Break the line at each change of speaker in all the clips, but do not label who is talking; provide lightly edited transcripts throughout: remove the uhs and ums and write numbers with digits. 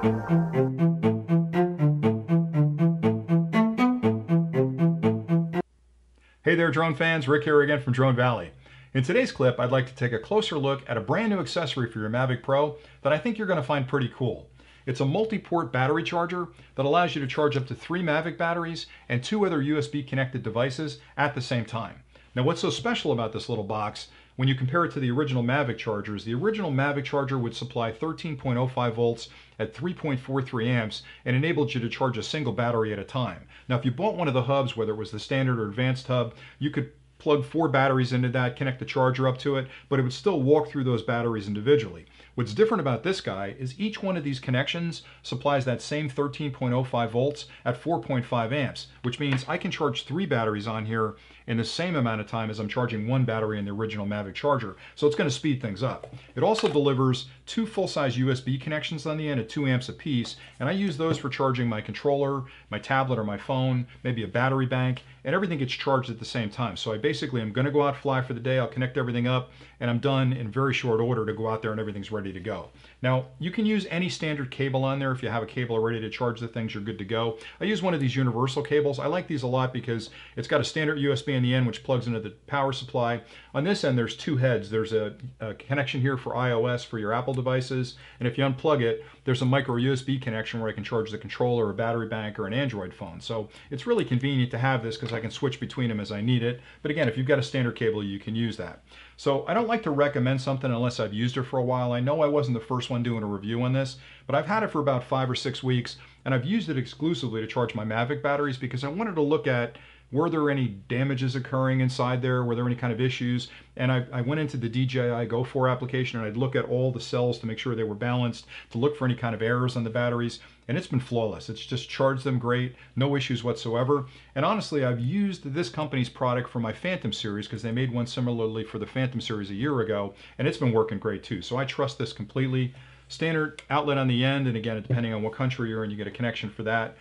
Hey there, drone fans. Rick here again from Drone Valley. In today's clip, I'd like to take a closer look at a brand new accessory for your Mavic Pro that I think you're going to find pretty cool. It's a multi-port battery charger that allows you to charge up to 3 Mavic batteries and 2 other USB connected devices at the same time. Now, what's so special about this little box, when you compare it to the original Mavic chargers, the original Mavic charger would supply 13.05 volts at 3.43 amps and enabled you to charge a single battery at a time. Now, if you bought one of the hubs, whether it was the standard or advanced hub, you could plug 4 batteries into that, connect the charger up to it, but it would still walk through those batteries individually. What's different about this guy is each one of these connections supplies that same 13.05 volts at 4.5 amps, which means I can charge 3 batteries on here in the same amount of time as I'm charging 1 battery in the original Mavic charger. So it's going to speed things up. It also delivers 2 full-size USB connections on the end at 2 amps apiece, and I use those for charging my controller, my tablet or my phone, maybe a battery bank, and everything gets charged at the same time. So I basically am going to go out fly for the day, I'll connect everything up, and I'm done in very short order to go out there and everything's ready to go. Now, you can use any standard cable on there. If you have a cable ready to charge the things, you're good to go. I use one of these universal cables. I like these a lot because it's got a standard USB in the end which plugs into the power supply. On this end, there's 2 heads. There's a connection here for iOS for your Apple devices, and if you unplug it, there's a micro USB connection where I can charge the controller, a battery bank, or an Android phone. So it's really convenient to have this because I can switch between them as I need it. But again, if you've got a standard cable, you can use that. So I don't like to recommend something unless I've used it for a while. I know I wasn't the first one doing a review on this, but I've had it for about 5 or 6 weeks, and I've used it exclusively to charge my Mavic batteries because I wanted to look at, were there any damages occurring inside there? Were there any kind of issues? And I went into the DJI Go 4 application and I'd look at all the cells to make sure they were balanced, to look for any kind of errors on the batteries, and it's been flawless. It's just charged them great, no issues whatsoever. And honestly, I've used this company's product for my Phantom series because they made one similarly for the Phantom series a year ago, and it's been working great too. So I trust this completely. Standard outlet on the end, and again, depending on what country you're in, you get a connection for that.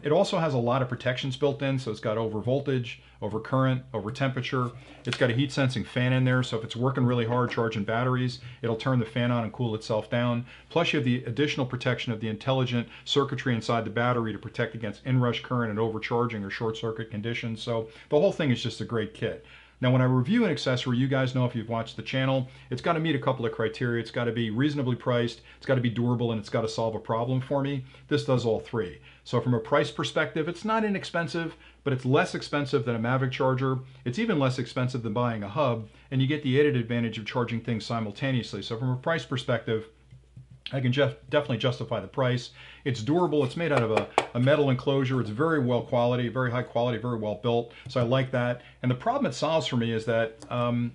It also has a lot of protections built in, so it's got over voltage, over current, over temperature. It's got a heat sensing fan in there, so if it's working really hard charging batteries, it'll turn the fan on and cool itself down. Plus you have the additional protection of the intelligent circuitry inside the battery to protect against inrush current and overcharging or short circuit conditions. So the whole thing is just a great kit. Now, when I review an accessory, you guys know if you've watched the channel, it's got to meet a couple of criteria. It's got to be reasonably priced, it's got to be durable, and it's got to solve a problem for me. This does all 3. So from a price perspective, it's not inexpensive, but it's less expensive than a Mavic charger. It's even less expensive than buying a hub, and you get the added advantage of charging things simultaneously. So from a price perspective, I can definitely justify the price. It's durable. It's made out of a metal enclosure. It's very well quality, very high quality, very well built. So I like that. And the problem it solves for me is that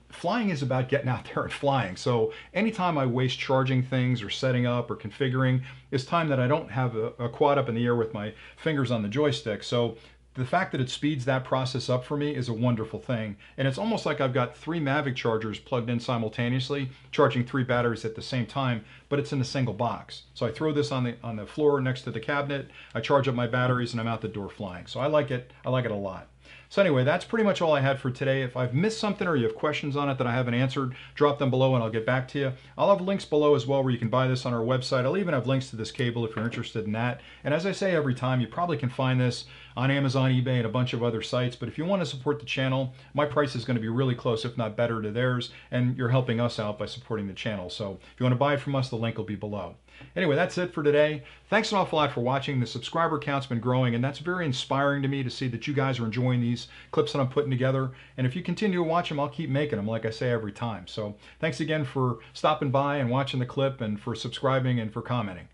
flying is about getting out there and flying. So anytime I waste charging things or setting up or configuring is time that I don't have a quad up in the air with my fingers on the joystick. So the fact that it speeds that process up for me is a wonderful thing. And it's almost like I've got 3 Mavic chargers plugged in simultaneously, charging 3 batteries at the same time, but it's in a single box. So I throw this on the floor next to the cabinet, I charge up my batteries, and I'm out the door flying. So I like it a lot. So anyway, that's pretty much all I had for today. If I've missed something or you have questions on it that I haven't answered, drop them below and I'll get back to you. I'll have links below as well where you can buy this on our website. I'll even have links to this cable if you're interested in that. And as I say every time, you probably can find this on Amazon, eBay, and a bunch of other sites. But if you want to support the channel, my price is going to be really close, if not better, to theirs. And you're helping us out by supporting the channel. So if you want to buy it from us, the link will be below. Anyway, that's it for today. Thanks an awful lot for watching. The subscriber count's been growing, and that's very inspiring to me to see that you guys are enjoying these clips that I'm putting together. And if you continue to watch them, I'll keep making them, like I say every time. So thanks again for stopping by and watching the clip, and for subscribing and for commenting.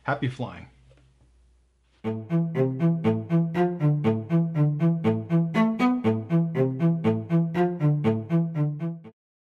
Happy flying.